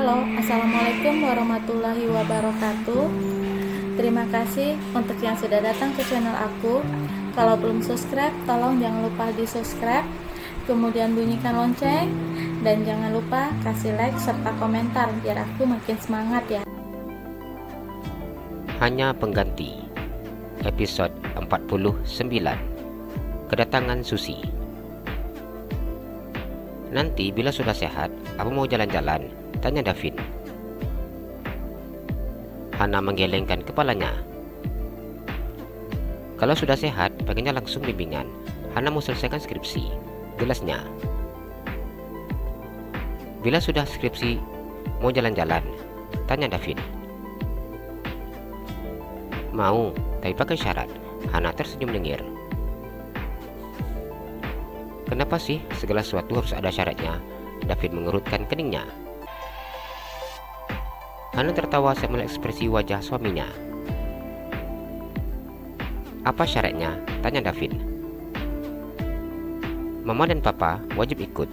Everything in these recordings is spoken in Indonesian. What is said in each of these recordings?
Halo, Assalamualaikum warahmatullahi wabarakatuh. Terima kasih untuk yang sudah datang ke channel aku. Kalau belum subscribe, tolong jangan lupa di subscribe, kemudian bunyikan lonceng, dan jangan lupa kasih like serta komentar biar aku makin semangat ya. Hanya Pengganti, episode 49, Kedatangan Susi. Nanti bila sudah sehat, apa mau jalan-jalan? Tanya Davin. Hana menggelengkan kepalanya. Kalau sudah sehat, pengennya langsung bimbingan. Hana mau selesaikan skripsi, jelasnya. Bila sudah skripsi, mau jalan-jalan? Tanya Davin. Mau, tapi pakai syarat. Hana tersenyum dengir. Kenapa sih segala sesuatu harus ada syaratnya? Davin mengerutkan keningnya. Hana tertawa saat melihat ekspresi wajah suaminya. Apa syaratnya? Tanya Davin. Mama dan papa wajib ikut.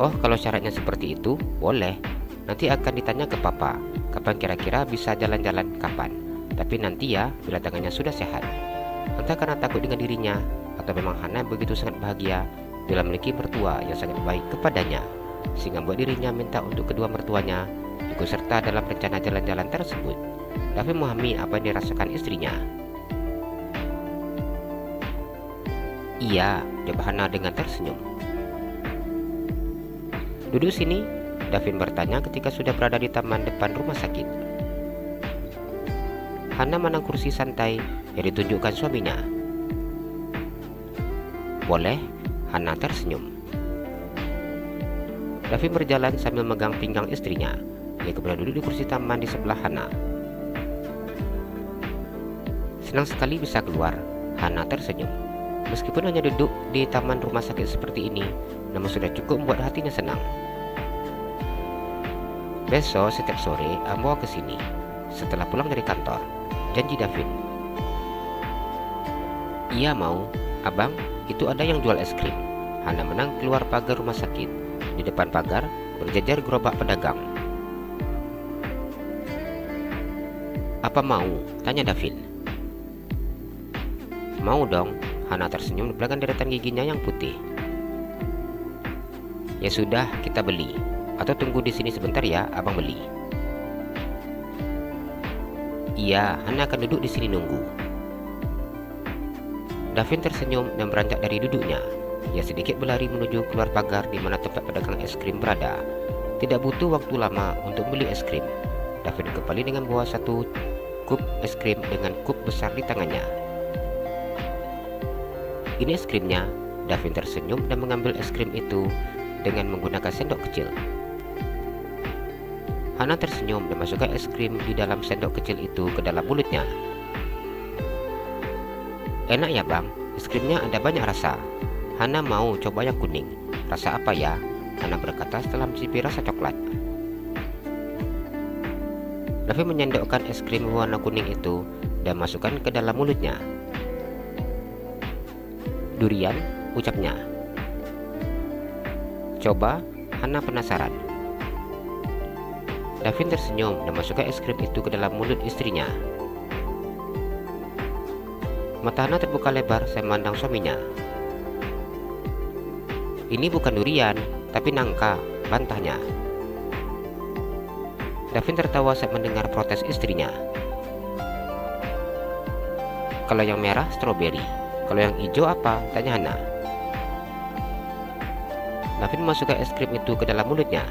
Oh, kalau syaratnya seperti itu, boleh. Nanti akan ditanya ke papa, kapan kira-kira bisa jalan-jalan kapan. Tapi nanti ya, bila tangannya sudah sehat. Entah karena takut dengan dirinya, atau memang Hana begitu sangat bahagia bila memiliki mertua yang sangat baik kepadanya, sehingga membuat dirinya minta untuk kedua mertuanya ikut serta dalam rencana jalan-jalan tersebut. Davin memahami apa yang dirasakan istrinya. Iya, jawab Hana dengan tersenyum. Duduk sini, Davin bertanya ketika sudah berada di taman depan rumah sakit. Hana menang kursi santai yang ditunjukkan suaminya. Boleh, Hana tersenyum. Davin berjalan sambil megang pinggang istrinya. Dia kemudian duduk di kursi taman di sebelah Hana. Senang sekali bisa keluar, Hana tersenyum. Meskipun hanya duduk di taman rumah sakit seperti ini, namun sudah cukup membuat hatinya senang. Besok setiap sore Ambo ke sini setelah pulang dari kantor, janji Davin. Iya mau, abang. Itu ada yang jual es krim. Hana menang keluar pagar rumah sakit. Di depan pagar berjajar gerobak pedagang. Apa mau? Tanya Davin. Mau dong. Hana tersenyum di belakang deretan giginya yang putih. Ya sudah, kita beli. Atau tunggu di sini sebentar ya, abang beli. Iya, Hana akan duduk di sini nunggu. Davin tersenyum dan beranjak dari duduknya. Ia sedikit berlari menuju keluar pagar di mana tempat pedagang es krim berada. Tidak butuh waktu lama untuk beli es krim. Davin kembali dengan bawa satu kup es krim dengan kup besar di tangannya. Ini es krimnya. Davin tersenyum dan mengambil es krim itu dengan menggunakan sendok kecil. Hana tersenyum dan masukkan es krim di dalam sendok kecil itu ke dalam mulutnya. Enak ya bang, es krimnya ada banyak rasa. Hana mau coba yang kuning. Rasa apa ya? Hana berkata setelah mencicipi rasa coklat. Davin menyendokkan es krim warna kuning itu dan masukkan ke dalam mulutnya. Durian, ucapnya. Coba, Hana penasaran. Davin tersenyum dan masukkan es krim itu ke dalam mulut istrinya. Mata Hana terbuka lebar saya memandang suaminya. Ini bukan durian, tapi nangka, bantahnya. Davin tertawa saat mendengar protes istrinya. Kalau yang merah, stroberi. Kalau yang hijau apa? Tanya Hana. Davin memasukkan es krim itu ke dalam mulutnya.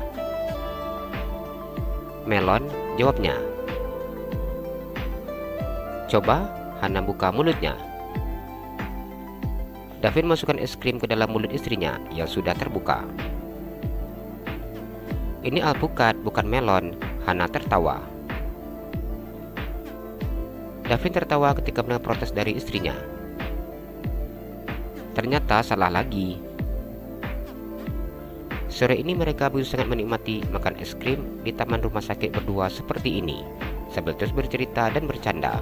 Melon, jawabnya. Coba, Hana buka mulutnya. Davin masukkan es krim ke dalam mulut istrinya yang sudah terbuka. Ini alpukat, bukan melon. Hana tertawa. Davin tertawa ketika mendengar protes dari istrinya. Ternyata salah lagi. Sore ini mereka begitu sangat menikmati makan es krim di taman rumah sakit berdua seperti ini, sambil terus bercerita dan bercanda.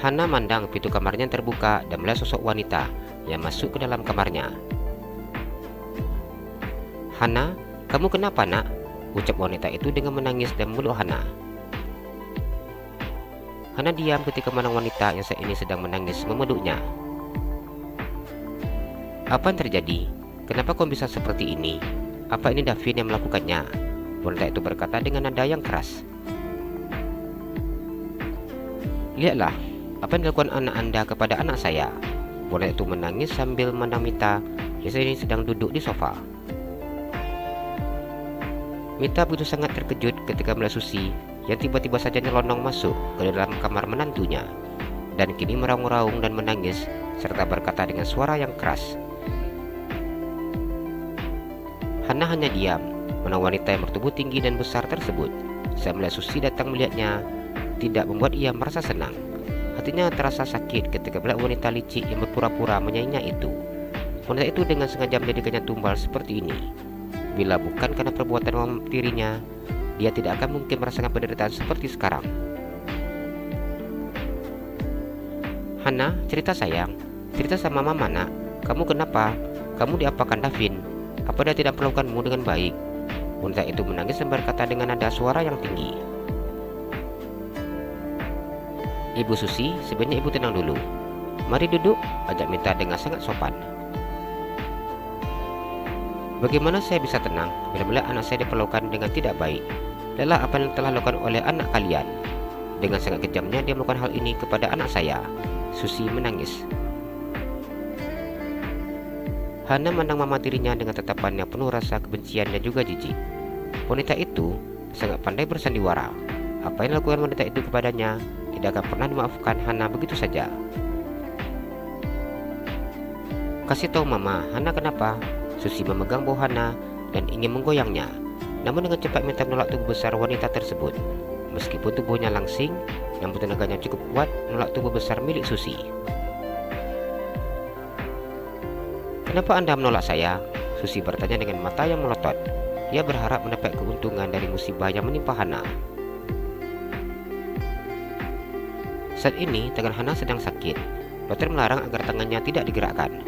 Hana mandang pintu kamarnya terbuka dan melihat sosok wanita yang masuk ke dalam kamarnya. "Hana, kamu kenapa nak?" ucap wanita itu dengan menangis dan memeluk Hana. Hana diam ketika memandang wanita yang saat ini sedang menangis memeluknya. "Apa yang terjadi? Kenapa kau bisa seperti ini? Apa ini Davin yang melakukannya?" wanita itu berkata dengan nada yang keras. "Lihatlah, apa yang dilakukan anak Anda kepada anak saya." Wanita itu menangis sambil memandang Mita yang saat ini sedang duduk di sofa. Mita begitu sangat terkejut ketika melihat Susi yang tiba-tiba saja nyelonong masuk ke dalam kamar menantunya dan kini meraung-raung dan menangis serta berkata dengan suara yang keras. Hana hanya diam menatap wanita yang bertubuh tinggi dan besar tersebut. Saat melihat Susi datang melihatnya tidak membuat ia merasa senang. Hatinya terasa sakit ketika melihat wanita licik yang berpura-pura menyayanginya itu. Wanita itu dengan sengaja menjadikannya tumbal seperti ini. Bila bukan karena perbuatan mama tirinya, dia tidak akan mungkin merasakan penderitaan seperti sekarang. "Hana, cerita sayang, cerita sama mama nak. Kamu kenapa? Kamu diapakan Davin? Apa dia tidak perlakukanmu dengan baik?" Wanita itu menangis dan berkata dengan nada suara yang tinggi. "Ibu Susi, sebenarnya ibu tenang dulu. Mari duduk," ajak Mita dengan sangat sopan. "Bagaimana saya bisa tenang bila melihat anak saya diperlakukan dengan tidak baik? Lihatlah apa yang telah dilakukan oleh anak kalian. Dengan sangat kejamnya dia melakukan hal ini kepada anak saya." Susi menangis. Hana memandang mama tirinya dengan tatapan yang penuh rasa kebencian dan juga jijik. Wanita itu sangat pandai bersandiwara. Apa yang dilakukan wanita itu kepadanya tidak akan pernah dimaafkan Hana begitu saja. "Kasih tahu mama, Hana kenapa?" Susi memegang bahu Hana dan ingin menggoyangnya, namun dengan cepat Mita menolak tubuh besar wanita tersebut. Meskipun tubuhnya langsing, namun tenaganya cukup kuat menolak tubuh besar milik Susi. "Kenapa Anda menolak saya?" Susi bertanya dengan mata yang melotot. Ia berharap mendapat keuntungan dari musibah yang menimpa Hana. Saat ini tangan Hana sedang sakit. Dokter melarang agar tangannya tidak digerakkan.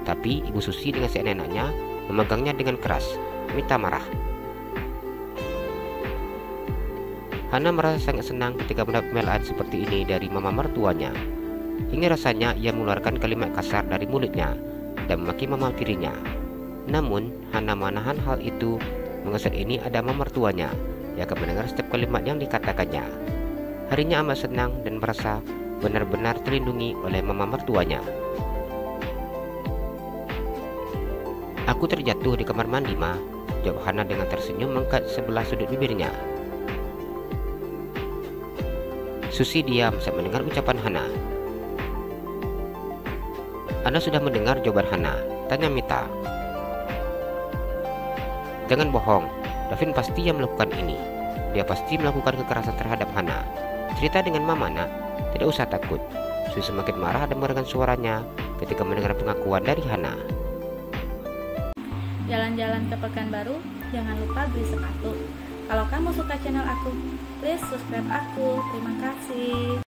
Tapi Ibu Susi dengan seenaknya memegangnya dengan keras. Mita marah. Hana merasa sangat senang ketika mendapat pembelaan seperti ini dari mama mertuanya. Hingga rasanya ia mengeluarkan kalimat kasar dari mulutnya dan memaki mama tirinya. Namun Hana menahan hal itu mengingat saat ini ada mama mertuanya yang akan mendengar setiap kalimat yang dikatakannya. Harinya amat senang dan merasa benar-benar terlindungi oleh mama mertuanya. "Aku terjatuh di kamar mandi, Ma," jawab Hana dengan tersenyum mengangkat sebelah sudut bibirnya. Susi diam saat mendengar ucapan Hana. "Anda sudah mendengar jawaban Hana?" tanya Mita. "Jangan bohong, Davin pasti yang melakukan ini. Dia pasti melakukan kekerasan terhadap Hana. Cerita dengan mama nak, tidak usah takut." Susi semakin marah dan merenggang suaranya ketika mendengar pengakuan dari Hana. Jalan-jalan ke Pekanbaru, jangan lupa beli sepatu. Kalau kamu suka channel aku, please subscribe aku. Terima kasih.